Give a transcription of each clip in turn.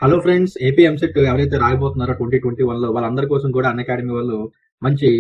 Hello friends, AP EAMCET ఎవరైతే రాయబోతున్నారో 2021 లో వాళ్ళందరి కోసం కూడా అన్అకాడమీ వాళ్ళు మంచి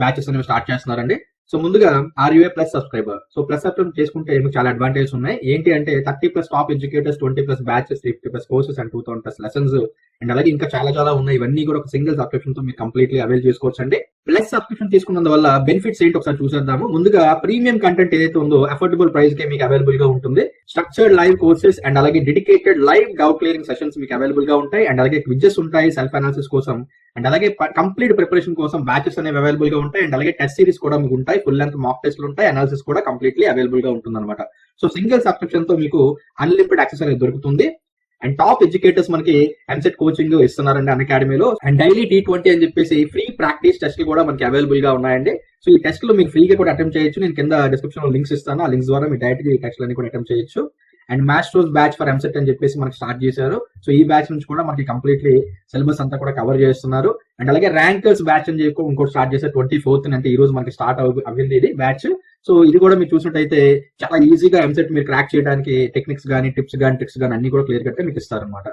బ్యాచెస్ అనేవి స్టార్ట్ చేస్తున్నారండి. సో ముందుగా are you a plus subscriber. So plus subscribe చేసుకుంటే మీకు చాలా అడ్వాంటేజెస్ ఉన్నాయి. ఏంటి అంటే 30+ top educators, 20+ batches, 50+ courses and 2000+ lessons and అలాగే ఇంకా చాలా ఉన్నాయి. ఇవన్నీ కూడా ఒక సింగిల్ సబ్స్క్రిప్షన్ తో మీరు కంప్లీట్లీ అవైల్ చేసుకోవచ్చు అండి. ప్లస్ సబ్స్క్రిప్షన్ తీసుకున్నందువల్ల బెనిఫిట్స్ ఏంటి ఒకసారి చూసేద్దాము. ముందుగా ప్రీమియం కంటెంట్ ఏదైతే ఉందో అఫోర్డబుల్ ప్రైస్ కి మీకు అవైలబుల్ గా ఉంటుంది. స్ట్రక్చర్డ్ లైవ్ కోర్సెస్ అండ్ అలాగే dedicated live doubt clearing sessions మీకు అవైలబుల్ గా ఉంటాయి. అండ్ అలాగే క్విజెస్ ఉంటాయి సెల్ఫ్ అనాలిసిస్ కోసం. అండ్ అలాగే కంప్లీట్ ప్రిపరేషన్ కోసం బ్యాచెస్ అనేవి అవైలబుల్ గా ఉంటాయి. అండ్ అలాగే టెస్ట్ సిరీస్ కూడా మీకు ఉంటాయి. ఫుల్ లెంత్ మాక్ టెస్ట్లు ఉంటాయి. అనాలిసిస్ కూడా కంప్లీట్లీ అవైలబుల్ గా ఉంటుంది అనమాట. సో సింగిల్ సబ్స్క్రిప్షన్ తో మీకు అన్లిమిటెడ్ యాక్సెస్ అనేది దొరుకుతుంది. అండ్ టాప్ ఎడ్యుకేటర్స్ మనకి ఎంసెట్ కోచింగ్ ఇస్తున్నారండి అకాడమీలో. అండ్ డైలీ T20 అని చెప్పేసి ఫ్రీ ప్రాక్టీస్ టెస్ట్ కూడా మనకి అవైలబుల్ గా ఉన్నాయండి. సో ఈ టెస్ట్ లో మీరు ఫ్రీగా కూడా అటెంప్ట్ చేయొచ్చు. నేను కింద డిస్క్రిప్షన్ లో లింక్స్ ఇస్తాను. ఆ లింక్స్ ద్వారా మీరు డైరెక్ట్ ఈ టెస్ట్ అన్ని కూడా అటెంప్ట్ చేయొచ్చు. And masters batch for EAMCET అని చెప్పేసి మనకి స్టార్ట్ చేశారు. సో ఈ బ్యాచ్ నుంచి కూడా మనకి కంప్లీట్లీ సిలబస్ అంతా కూడా కవర్ చేస్తున్నారు. అండ్ అలాగే ర్యాంకర్స్ బ్యాచ్ అని చెప్పి ఇంకోటి స్టార్ట్ చేశారు 24th, అంటే ఈ రోజు మనకి స్టార్ట్ అవ్వింది ఇది బ్యాచ్. సో ఇది కూడా మీరు చూసినట్టయితే చాలా ఈజీగా ఎంసెట్ మీరు క్రాక్ చేయడానికి టెక్నిక్స్ కానీ టిప్స్ కానీ ట్రిక్స్ కానీ అన్ని కూడా క్లియర్ కట్ మీకు ఇస్తారనమాట.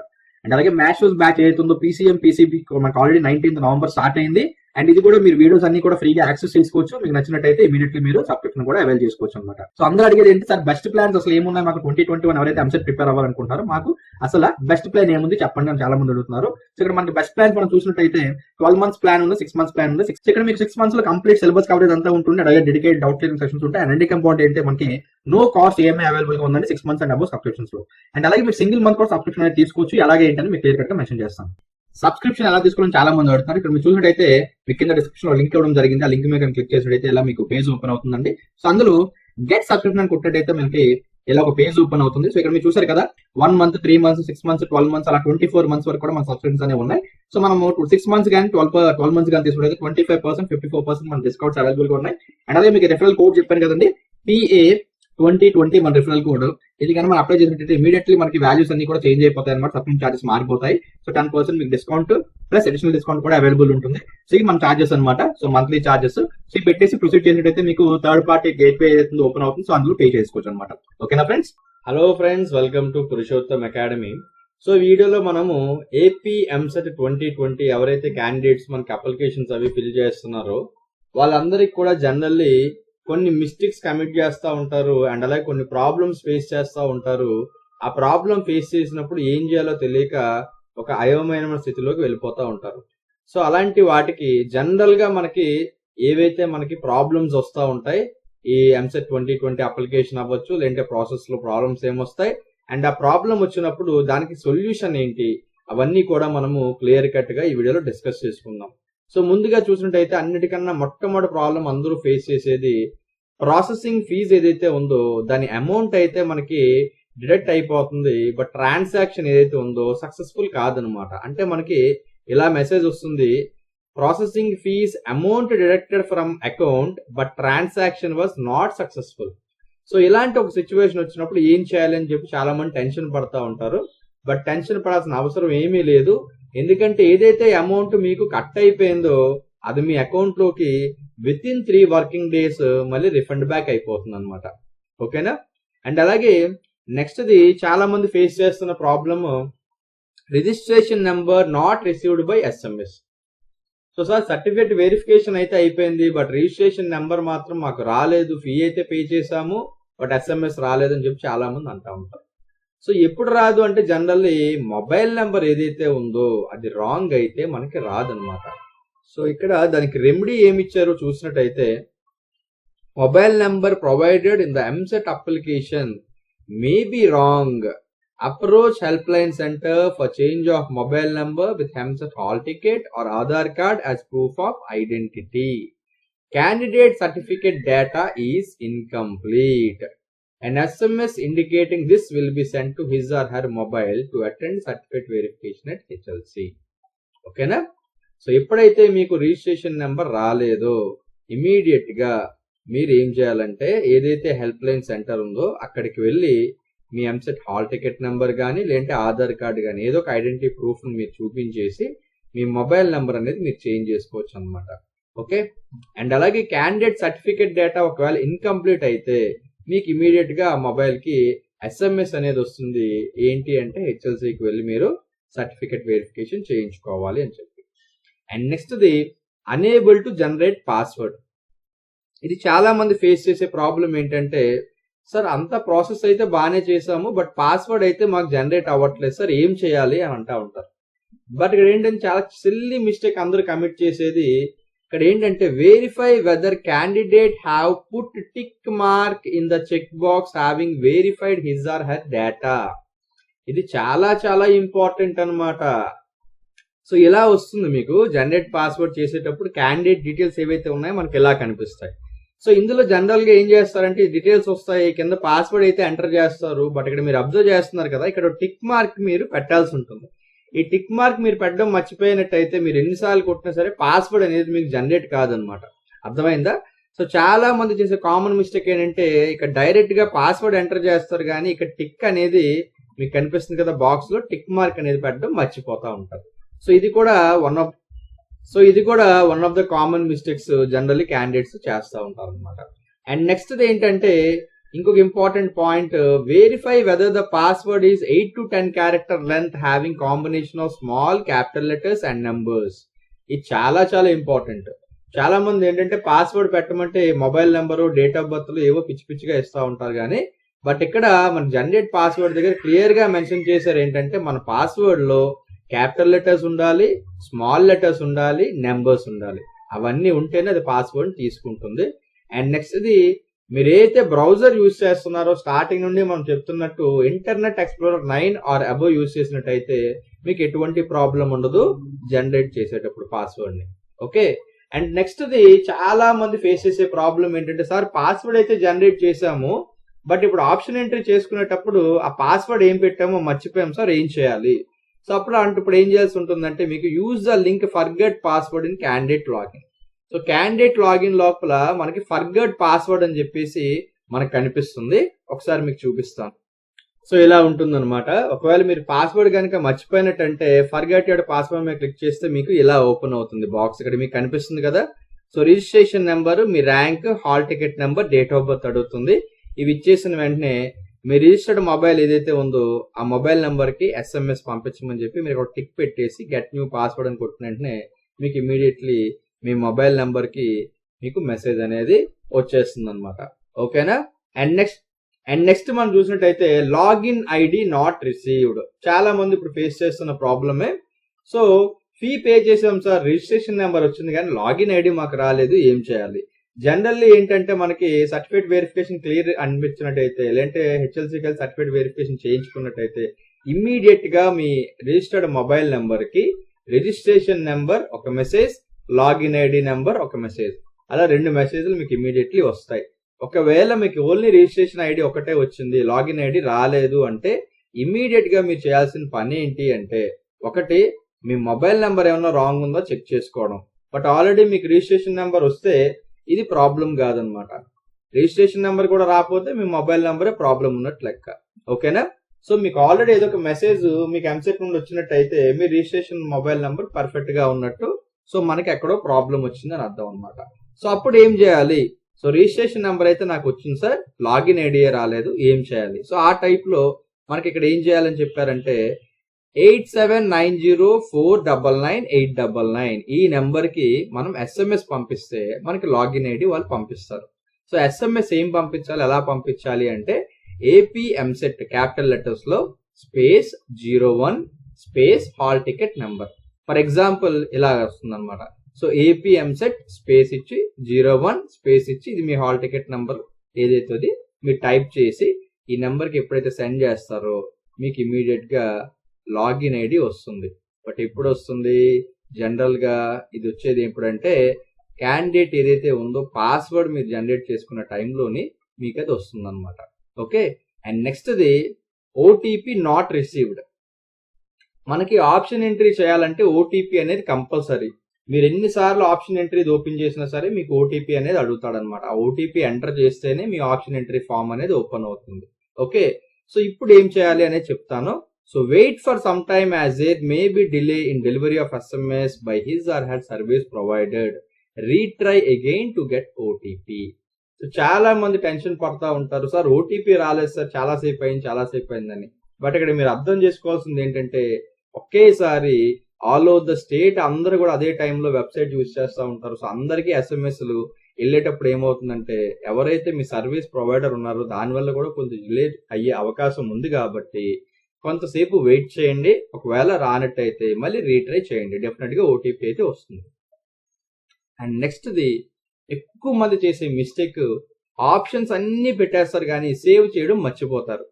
అండ్ అలాగే మాస్టర్స్ బ్యాచ్ ఏదైతుందో PCB మనకి ఆల్రెడీ 19th నవంబర్ స్టార్ట్ అయింది. అండ్ ఇది కూడా మీరు వీడియోస్ అన్ని కూడా ఫ్రీగా యాక్సెస్ చేసుకోవచ్చు. మీకు నచ్చినట్టయితే ఇమీడియట్లీ మీరు సబ్స్క్రిప్షన్ కూడా అవైల్ చేసుకోవచ్చు అనమాట. సో అందరూ అడిగేది ఏంటి సార్, బెస్ట్ ప్లాన్స్ అసలు ఏమున్నాయి మాకు 2021 ఎవరైతే ఎంసెట్ ప్రిపేర్ అవ్వాలనుకుంటారో మాకు అసలు బెస్ట్ ప్లాన్ ఏముంది చెప్పండి అని చాలా మంది అడుగుతున్నారు. సో ఇక్కడ మనకి బెస్ట్ ప్లాన్ మనం చూసినట్టయితే 12 months ప్లాన్ ఉంది, 6 months ప్లాన్ ఉంది. ఇక్కడ మీకు 6 months లో కంప్లీట్ సిలబస్ కవరేజ్ అంతా ఉంటుంది. అలాగే డెడికేట్ డౌట్ క్లియరింగ్ సెషన్స్ ఉంటాయి. అండ్ అన్నిటికీ ఇంపార్టెంట్ ఏంటంటే మనకి నో కాస్ట్ ఏమై అవైలబుల్ గా ఉందండి 6 months అండ్ అబౌవ్ సబ్స్క్రిప్షన్స్ లో. అండ్ అలాగే మీరు సింగిల్ మంత్ కూడా సబ్స్క్రిప్షన్ అనేది తీసుకోవచ్చు. అలాగే ఏంటని మీకు క్లియర్ కట్ గా మెన్షన్ చేస్తాను. సబ్స్క్రిప్షన్ ఎలా తీసుకోవాలని చాలా మంది అడుగుతున్నారు. ఇక్కడ మీరు చూసినట్టయితే మీకు కింద డిస్క్రిప్షన్ లో లింక్ ఇవ్వడం జరిగింది. ఆ లింక్ మీద క్లిక్ చేసినట్టయితే ఇలా మీకు పేజ్ ఓపెన్ అవుతుందండి. సో అందులో గెట్ సబ్స్క్రిప్షన్ అని కొట్టినట్టయితే మనకి ఇలా ఒక పేజ్ ఓపెన్ అవుతుంది. సో ఇక్కడ మీరు చూసారు కదా 1 month, 3 months, 6 months, 12 months అలా 24 months వరకు కూడా మన సబ్స్క్రిప్షన్స్ అనేవి ఉన్నాయి. సో మనము 6 months కానీ 12 months కానీ తీసుకుంటే 25%, 54% మన డిస్కౌంట్స్ అవైలబుల్ గా ఉన్నాయి. అండ్ అదే మీకు రిఫరల్ కోడ్ చెప్పాను కదండి, PA2020 మన రిఫరల్ కోడ్. ఇది కానీ మనం అప్లై చేసినట్టు ఇమీడియట్లీ మనకి వాల్యూస్ అన్ని కూడా చేంజ్ అయిపోతాయి అనమాట. సబ్స్క్రిప్షన్ చార్జెస్ మారిపోతాయి. సో 10% మీకు డిస్కౌంట్ ప్లస్ అడిషనల్ డిస్కౌంట్ కూడా అవైలబుల్ ఉంటుంది. సో ఇది మన చార్జెస్ అనమాట. So monthly charges. సో పెట్టేసి ప్రొసీడ్ చేసినట్టయితే మీకు థర్డ్ పార్టీ గేట్ పే ఏదైతే ఓపెన్ అవుతుంది. సో అందులో పే చేసుకోవచ్చు అనమాట. ఓకేనా friends? Hello friends, welcome to Purushottam academy. So ఈ వీడియోలో మనము ఏపీ ఎంసెట్ 2020 ఎవరైతే క్యాండిడేట్స్ మనకి అప్లికేషన్స్ అవి ఫిల్ చేస్తున్నారో వాళ్ళందరికీ కూడా జనరల్లీ కొన్ని మిస్టేక్స్ కమిట్ చేస్తూ ఉంటారు. అండ్ అలాగే కొన్ని ప్రాబ్లమ్స్ ఫేస్ చేస్తూ ఉంటారు. ఆ ప్రాబ్లం ఫేస్ చేసినప్పుడు ఏం చేయాలో తెలియక ఒక అయోమయమైన స్థితిలోకి వెళ్ళిపోతూ ఉంటారు. సో అలాంటి వాటికి జనరల్ గా మనకి ఏవైతే మనకి ప్రాబ్లమ్స్ వస్తూ ఉంటాయి, ఈ ఎంసెట్ 2020 అప్లికేషన్ అవ్వచ్చు, లేదంటే ప్రాసెస్ లో ప్రాబ్లమ్స్ ఏమొస్తాయి, అండ్ ఆ ప్రాబ్లం వచ్చినప్పుడు దానికి సొల్యూషన్ ఏంటి, అవన్నీ కూడా మనము క్లియర్ కట్ గా ఈ వీడియోలో డిస్కస్ చేసుకుందాం. సో ముందుగా చూసినట్టయితే అన్నిటికన్నా మొట్టమొదటి ప్రాబ్లం అందరూ ఫేస్ చేసేది ప్రాసెసింగ్ ఫీజు ఏదైతే ఉందో దాని అమౌంట్ అయితే మనకి డిడక్ట్ అయిపోతుంది. బట్ ట్రాన్సాక్షన్ ఏదైతే ఉందో సక్సెస్ఫుల్ కాదనమాట. అంటే మనకి ఇలా మెసేజ్ వస్తుంది, processing fees amount deducted from account but transaction was not successful. So ఇలాంటి ఒక సిచ్యువేషన్ వచ్చినప్పుడు ఏం చేయాలని చెప్పి చాలా మంది టెన్షన్ పడతా ఉంటారు. బట్ టెన్షన్ పడాల్సిన అవసరం ఏమీ లేదు. ఎందుకంటే ఏదైతే అమౌంట్ మీకు కట్ అయిపోయిందో అది మీ అకౌంట్ లోకి విత్ ఇన్ 3 working days మళ్ళీ రిఫండ్ బ్యాక్ అయిపోతుంది అనమాట. ఓకేనా? అండ్ అలాగే నెక్స్ట్ ది చాలా మంది ఫేస్ చేస్తున్న problem, registration number not received by SMS. So sir certificate verification అయితే అయిపోయింది, బట్ రిజిస్ట్రేషన్ నెంబర్ మాత్రం మాకు రాలేదు, ఫీ అయితే పే చేసాము బట్ SMS రాలేదని చెప్పి చాలా మంది అంటా ఉంటారు. సో ఎప్పుడు రాదు అంటే జనరల్లీ మొబైల్ నెంబర్ ఏదైతే ఉందో అది రాంగ్ అయితే మనకి రాదనమాట. సో ఇక్కడ దానికి రెమెడీ ఏమి ఇచ్చారో చూసినట్టయితే, mobile number provided in the EAMCET application may be wrong, approach helpline centre for change of mobile number with EAMCET hall ticket or Aadhaar card as proof of identity, candidate certificate data is incomplete. An SMS indicating this will be sent to his or her mobile to attend certificate verification at HLC. ఓకేనా? So ఎప్పుడైతే మీకు registration number రాలేదో immediate గా మీరు ఏం చేయాలంటే ఏదైతే help line centre ఉందో అక్కడికి వెళ్ళి మీ ఎంసెట్ హాల్ టికెట్ నెంబర్ కానీ లేదంటే ఆధార్ కార్డు కానీ ఏదో ఒక ఐడెంటిటీ ప్రూఫ్ మీరు చూపించేసి మీ మొబైల్ నెంబర్ అనేది మీరు చేంజ్ చేసుకోవచ్చు అనమాట. ఓకే? అండ్ అలాగే క్యాండిడేట్ సర్టిఫికేట్ డేటా ఒకవేళ ఇన్కంప్లీట్ అయితే మీకు ఇమీడియట్ గా మొబైల్ కి SMS అనేది వస్తుంది. ఏంటి అంటే HLCకి వెళ్ళి మీరు సర్టిఫికెట్ వెరిఫికేషన్ చేయించుకోవాలి అని చెప్పి. అండ్ నెక్స్ట్ది అనేబుల్ టు జనరేట్ పాస్వర్డ్. ఇది చాలా మంది ఫేస్ చేసే ప్రాబ్లం ఏంటంటే, సార్ అంత ప్రాసెస్ అయితే బాగానే చేసాము, బట్ పాస్వర్డ్ అయితే మాకు జనరేట్ అవ్వట్లేదు సార్, ఏం చేయాలి అని అంటా ఉంటారు. బట్ ఇక్కడ ఏంటంటే చాలా సిల్లీ మిస్టేక్ అందరూ కమిట్ చేసేది ఇక్కడ ఏంటంటే, verify whether candidate have put tick mark in the check box having verified his or her data. ఇది చాలా చాలా ఇంపార్టెంట్ అన్నమాట. సో ఇలా వస్తుంది మీకు జనరేట్ పాస్వర్డ్ చేసేటప్పుడు క్యాండిడేట్ డీటెయిల్స్ ఏవైతే ఉన్నాయో మనకి ఇలా కనిపిస్తాయి. సో ఇందులో జనరల్ గా ఏం చేస్తారంటే డీటెయిల్స్ వస్తాయి, కింద పాస్వర్డ్ అయితే ఎంటర్ చేస్తారు. బట్ ఇక్కడ మీరు అబ్జర్వ్ చేస్తున్నారు కదా, ఇక్కడ టిక్ మార్క్ మీరు పెట్టాల్సి ఉంటుంది. ఈ టిక్ మార్క్ మీరు పెట్టడం మర్చిపోయినట్టయితే మీరు ఎన్నిసార్లు కొట్టినా సరే పాస్వర్డ్ అనేది మీకు జనరేట్ కాదనమాట. అర్థమైందా? సో చాలా మంది చేసే కామన్ మిస్టేక్ ఏంటంటే ఇక్కడ డైరెక్ట్ గా పాస్వర్డ్ ఎంటర్ చేస్తారు, కానీ ఇక్కడ టిక్ అనేది మీకు కనిపిస్తుంది కదా బాక్స్ లో, టిక్ మార్క్ అనేది పెట్టడం మర్చిపోతా ఉంటారు. సో ఇది కూడా one of the common mistakes generally candidates చేస్తూ ఉంటారు అనమాట. అండ్ నెక్స్ట్ ఏంటంటే ఇంకొక important point, verify whether the password is 8 to 10 character length having combination of small capital letters and numbers. ఇది చాలా చాలా ఇంపార్టెంట్. చాలా మంది ఏంటంటే పాస్వర్డ్ పెట్టమంటే mobile number, date of birth ఏవో పిచ్చి పిచ్చిగా ఇస్తూ ఉంటారు, కానీ బట్ ఇక్కడ మన జనరేట్ పాస్వర్డ్ దగ్గర క్లియర్ గా మెన్షన్ చేశారు ఏంటంటే మన పాస్వర్డ్ లో క్యాపిటల్ లెటర్స్ ఉండాలి, స్మాల్ లెటర్స్ ఉండాలి, నెంబర్స్ ఉండాలి. అవన్నీ ఉంటేనే అది పాస్వర్డ్ తీసుకుంటుంది. అండ్ నెక్స్ట్ ఇది మీరు ఏదైతే బ్రౌజర్ యూజ్ చేస్తున్నారో స్టార్టింగ్ నుండి మనం చెప్తున్నట్టు Internet Explorer 9 or above use చేసినట్టయితే మీకు ఎటువంటి ప్రాబ్లం ఉండదు జనరేట్ చేసేటప్పుడు పాస్వర్డ్ ని. ఓకే. అండ్ నెక్స్ట్ ది చాలా మంది ఫేస్ చేసే ప్రాబ్లం ఏంటంటే, సార్ పాస్వర్డ్ అయితే జనరేట్ చేసాము, బట్ ఇప్పుడు ఆప్షన్ ఎంట్రీ చేసుకునేటప్పుడు ఆ పాస్వర్డ్ ఏం పెట్టామో మర్చిపోయాం సార్, ఏం చేయాలి? సో అప్పుడు ఇప్పుడు ఏం చేయాల్సి ఉంటుందంటే మీకు use the link forget password in candidate login. So candidate login లోపల మనకి ఫర్గెట్ పాస్వర్డ్ అని చెప్పేసి మనకు కనిపిస్తుంది. ఒకసారి మీకు చూపిస్తాను. సో ఇలా ఉంటుంది అనమాట. ఒకవేళ మీరు పాస్వర్డ్ కనుక మర్చిపోయినట్టంటే ఫర్గెట్ యువర్ పాస్వర్డ్ మీద క్లిక్ చేస్తే మీకు ఇలా ఓపెన్ అవుతుంది బాక్స్. ఇక్కడ మీకు కనిపిస్తుంది కదా. So registration number, me rank, hall ticket number, date of birth అడుగుతుంది. ఇవి ఇచ్చేసిన వెంటనే మీ రిజిస్టర్డ్ మొబైల్ ఏదైతే ఉందో ఆ మొబైల్ నెంబర్ కి SMS పంపించమని చెప్పి మీరు ఒక టిక్ పెట్టేసి గెట్ న్యూ పాస్వర్డ్ అని కొట్టిన వెంటనే మీకు ఇమీడియట్లీ మీ మొబైల్ నెంబర్ కి మీకు మెసేజ్ అనేది వచ్చేస్తుంది అనమాట. ఓకేనా? అండ్ నెక్స్ట్ మనం చూసినట్టయితే లాగిన్ ఐడి నాట్ రిసీవ్డ్. చాలా మంది ఇప్పుడు ఫేస్ చేస్తున్న ప్రాబ్లమే. సో ఫీ పే చేసాం సార్, రిజిస్ట్రేషన్ నెంబర్ వచ్చింది కానీ లాగిన్ ఐడి మాకు రాలేదు, ఏం చేయాలి? జనరల్లీ ఏంటంటే మనకి సర్టిఫికేట్ వెరిఫికేషన్ క్లియర్ అనిపించినట్టయితే, లేదంటే HLCకి సర్టిఫికేట్ వెరిఫికేషన్ చేయించుకున్నట్టయితే ఇమ్మీడియట్ గా మీ రిజిస్టర్డ్ మొబైల్ నెంబర్ కి రిజిస్ట్రేషన్ నెంబర్ ఒక మెసేజ్, లాగిన్ ఐడి నెంబర్ ఒక మెసేజ్, అలా 2 మెసేజ్లు మీకు ఇమ్మీడియట్లీ వస్తాయి. ఒకవేళ మీకు ఓన్లీ రిజిస్ట్రేషన్ ఐడి ఒకటే వచ్చింది, లాగిన్ ఐడి రాలేదు అంటే ఇమ్మీడియట్ గా మీరు చేయాల్సిన పని ఏంటి అంటే, ఒకటి మీ మొబైల్ నెంబర్ ఏమన్నా రాంగ్ ఉందో చెక్ చేసుకోవడం. బట్ ఆల్రెడీ మీకు రిజిస్ట్రేషన్ నెంబర్ వస్తే ఇది ప్రాబ్లం కాదనమాట. రిజిస్ట్రేషన్ నెంబర్ కూడా రాకపోతే మీ మొబైల్ నెంబరే ప్రాబ్లం ఉన్నట్టు లెక్క. ఓకేనా? సో మీకు ఆల్రెడీ ఏదో ఒక మెసేజ్ మీకు ఎంసెట్ నుండి వచ్చినట్టయితే మీ రిజిస్ట్రేషన్ మొబైల్ నెంబర్ పర్ఫెక్ట్ గా ఉన్నట్టు, సో మనకి ఎక్కడో ప్రాబ్లం వచ్చిందని అర్థం అనమాట. సో అప్పుడు ఏం చేయాలి? సో రిజిస్ట్రేషన్ నెంబర్ అయితే నాకు వచ్చింది సార్, లాగిన్ ఐడియా రాలేదు, ఏం చేయాలి? సో ఆ టైప్ లో మనకి ఇక్కడ ఏం చేయాలని చెప్పారంటే 8790499899 ఈ నెంబర్ కి మనం SMS పంపిస్తే మనకి లాగిన్ ఐడి వాళ్ళు పంపిస్తారు. సో SMS ఏం పంపించాలి, ఎలా పంపించాలి అంటే AP MCET క్యాపిటల్ లెటర్స్ లో space 01 space hall ticket number. For example ఇలా వస్తుంది అనమాట. సో AP MCET స్పేస్ ఇచ్చి 01 స్పేస్ ఇచ్చి ఇది మీ హాల్ టికెట్ నెంబర్ ఏదైతే మీరు టైప్ చేసి ఈ నెంబర్ కి ఎప్పుడైతే సెండ్ చేస్తారో మీకు ఇమీడియట్ గా లాగిన్ ఐడి వస్తుంది. బట్ ఎప్పుడు వస్తుంది? జనరల్ గా ఇది వచ్చేది ఎప్పుడంటే క్యాండిడేట్ ఏదైతే ఉందో పాస్వర్డ్ మీరు జనరేట్ చేసుకున్న టైంలోని మీకు అది వస్తుంది అనమాట. Okay. And next the OTP not received. మనకి ఆప్షన్ ఎంట్రీ చేయాలంటే OTP అనేది కంపల్సరీ. మీరు ఎన్నిసార్లు ఆప్షన్ ఎంట్రీ ఓపెన్ చేసినా సరే మీకు OTP అనేది అడుగుతాడనమాట. ఆ OTP ఎంటర్ చేస్తేనే మీ ఆప్షన్ ఎంట్రీ ఫామ్ అనేది ఓపెన్ అవుతుంది. ఓకే. సో ఇప్పుడు ఏం చేయాలి అనేది చెప్తాను. So wait for some time as there may be delay in delivery of SMS by his or her service provided. Retry again to get OTP. So చాలా మంది tension పడతా ఉంటారు, సార్ OTP రాలేదు సార్, చాలా సేపు అయిందని. బట్ ఇక్కడ మీరు అర్థం చేసుకోవాల్సింది ఏంటంటే ఒకేసారి ఆల్ ఓవర్ ద స్టేట్ అందరూ కూడా అదే టైంలో వెబ్సైట్ యూజ్ చేస్తూ ఉంటారు. సో అందరికీ ఎస్ఎంఎస్లు వెళ్ళేటప్పుడు ఏమవుతుందంటే ఎవరైతే మీ సర్వీస్ ప్రొవైడర్ ఉన్నారో దానివల్ల కూడా కొంచెం డిలే అయ్యే అవకాశం ఉంది కాబట్టి కొంతసేపు వెయిట్ చేయండి. ఒకవేళ రానట్టయితే మళ్ళీ రీట్రై చేయండి, డెఫినెట్ గా ఓటీపీ అయితే వస్తుంది. అండ్ నెక్స్ట్ది ఎక్కువ మంది చేసే మిస్టేక్, ఆప్షన్స్ అన్ని పెట్టేస్తారు కానీ సేవ్ చేయడం మర్చిపోతారు.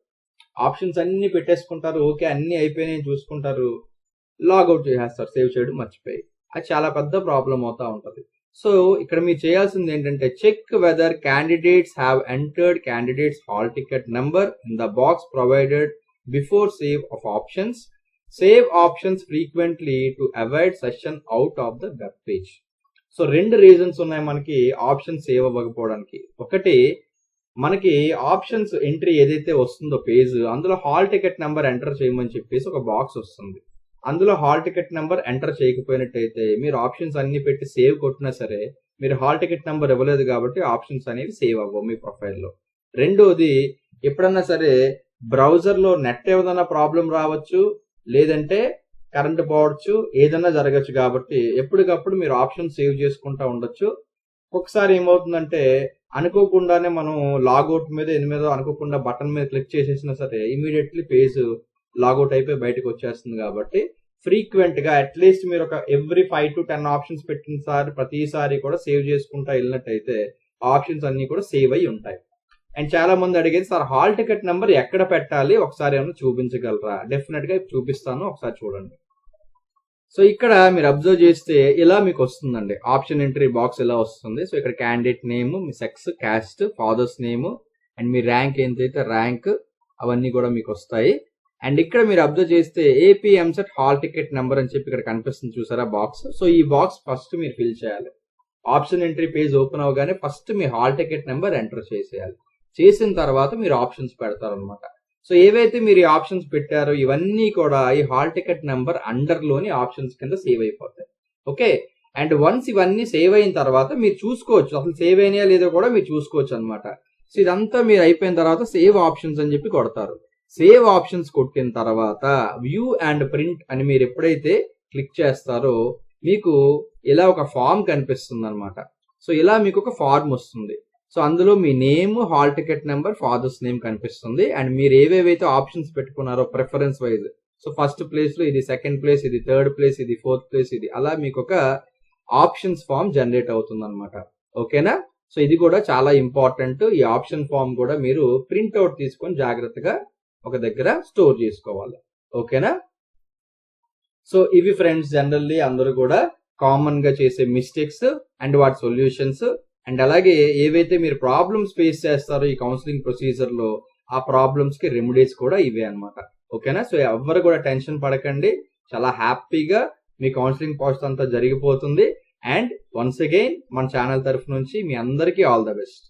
ఆప్షన్స్ అన్ని పెట్టేసుకుంటారు, ఓకే అన్ని అయిపోయినాయి చూసుకుంటారు, లాగౌట్ చేసేస్తారు సేవ్ చేయడం మర్చిపోయి. అది చాలా పెద్ద ప్రాబ్లం అవుతా ఉంటుంది. సో ఇక్కడ మీరు చేయాల్సింది ఏంటంటే check whether candidates have entered candidates hall ticket number in the box provided before save of options. Save options frequently to avoid session out of the web page. So 2 reasons ఉన్నాయి మనకి option save అవ్వకపోవడానికి. ఒకటి, మనకి options entry ఏదైతే వస్తుందో page, అందులో hall ticket number enter చేయమని చెప్పేసి ఒక బాక్స్ వస్తుంది. అందులో హాల్ టికెట్ నెంబర్ ఎంటర్ చేయకపోయినట్టయితే మీరు ఆప్షన్స్ అన్ని పెట్టి సేవ్ కొట్టినా సరే మీరు హాల్ టికెట్ నెంబర్ ఇవ్వలేదు కాబట్టి ఆప్షన్స్ అనేవి సేవ్ అవ్వవు మీ ప్రొఫైల్లో. రెండోది, ఎప్పుడన్నా సరే బ్రౌజర్ లో నెట్ ఏదైనా ప్రాబ్లం రావచ్చు, లేదంటే కరెంట్ పోవచ్చు, ఏదైనా జరగచ్చు. కాబట్టి ఎప్పటికప్పుడు మీరు ఆప్షన్ సేవ్ చేసుకుంటా ఉండొచ్చు. ఒకసారి ఏమవుతుందంటే అనుకోకుండానే మనం లాగౌట్ మీద ఎనిమిదో అనుకోకుండా బటన్ మీద క్లిక్ చేసేసినా సరే ఇమీడియట్లీ పేజ్ లాగౌట్ అయిపోయి బయటకు వచ్చేస్తుంది. కాబట్టి ఫ్రీక్వెంట్ గా అట్లీస్ట్ మీరు ఒక ఎవ్రీ 5 to 10 ఆప్షన్స్ పెట్టిన సారి ప్రతిసారి కూడా సేవ్ చేసుకుంటా వెళ్ళినట్టయితే ఆప్షన్స్ అన్ని కూడా సేవ్ అయి ఉంటాయి. అండ్ చాలా మంది అడిగేది, సార్ హాల్ టికెట్ నెంబర్ ఎక్కడ పెట్టాలి ఒకసారి ఏమైనా చూపించగలరా? డెఫినెట్ గా చూపిస్తాను, ఒకసారి చూడండి. సో ఇక్కడ మీరు అబ్జర్వ్ చేస్తే ఇలా మీకు వస్తుందండి, ఆప్షన్ ఎంట్రీ బాక్స్ ఇలా వస్తుంది. సో ఇక్కడ candidate name, me sex, caste, father's name and me rank ఎంతైతే ర్యాంక్ అవన్నీ కూడా మీకు వస్తాయి. అండ్ ఇక్కడ మీరు అబ్జర్వ్ చేస్తే AP EAMCET hall ticket number అని చెప్పి ఇక్కడ కనిపిస్తుంది చూసారా బాక్స్. సో ఈ బాక్స్ ఫస్ట్ మీరు ఫిల్ చేయాలి. ఆప్షన్ ఎంట్రీ పేజ్ ఓపెన్ అవగానే ఫస్ట్ మీ హాల్ టికెట్ నెంబర్ ఎంటర్ చేసేయాలి. చేసిన తర్వాత మీరు ఆప్షన్స్ పెడతారనమాట. సో ఏవైతే మీరు ఈ ఆప్షన్స్ పెట్టారో ఇవన్నీ కూడా ఈ హాల్ టికెట్ నెంబర్ అండర్ లోని ఆప్షన్స్ కింద సేవ్ అయిపోతాయి. ఓకే, అండ్ వన్స్ ఇవన్నీ సేవ్ అయిన తర్వాత మీరు చూసుకోవచ్చు అసలు సేవ్ అయినాయా లేదో కూడా మీరు చూసుకోవచ్చు అనమాట. సో ఇదంతా మీరు అయిపోయిన తర్వాత సేవ్ ఆప్షన్స్ అని చెప్పి కొడతారు. సేవ్ ఆప్షన్స్ కొట్టిన తర్వాత వ్యూ అండ్ ప్రింట్ అని మీరు ఎప్పుడైతే క్లిక్ చేస్తారో మీకు ఇలా ఒక ఫామ్ కనిపిస్తుంది అనమాట. సో ఇలా మీకు ఒక ఫార్మ్ వస్తుంది. సో అందులో మీ name, hall ticket number, father's name కనిపిస్తుంది. అండ్ మీరు ఏవేవైతే ఆప్షన్స్ పెట్టుకున్నారో preference wise, so first place లో ఇది, సెకండ్ ప్లేస్ ఇది, థర్డ్ ప్లేస్ ఇది, ఫోర్త్ ప్లేస్ ఇది, అలా మీకు ఒక ఆప్షన్స్ ఫామ్ జనరేట్ అవుతుంది అనమాట. ఓకేనా? సో ఇది కూడా చాలా ఇంపార్టెంట్. ఈ ఆప్షన్ ఫామ్ కూడా మీరు ప్రింట్ అవుట్ తీసుకొని జాగ్రత్తగా ఒక దగ్గర స్టోర్ చేసుకోవాలి. ఓకేనా? సో ఇవి ఫ్రెండ్స్ జనరల్లీ అందరూ కూడా కామన్ గా చేసే మిస్టేక్స్ అండ్ వాటి సొల్యూషన్స్. అండ్ అలాగే ఏవైతే మీరు ప్రాబ్లమ్స్ ఫేస్ చేస్తారో ఈ కౌన్సిలింగ్ ప్రొసీజర్ లో ఆ ప్రాబ్లమ్స్ కి రెమెడీస్ కూడా ఇవే అన్నమాట. ఓకేనా? సో ఎవరు కూడా టెన్షన్ పడకండి, చాలా హ్యాపీగా మీ కౌన్సిలింగ్ ప్రాసెస్ అంతా జరిగిపోతుంది. అండ్ వన్స్ అగైన్ మన ఛానల్ తరఫు నుంచి మీ అందరికీ ఆల్ ద బెస్ట్.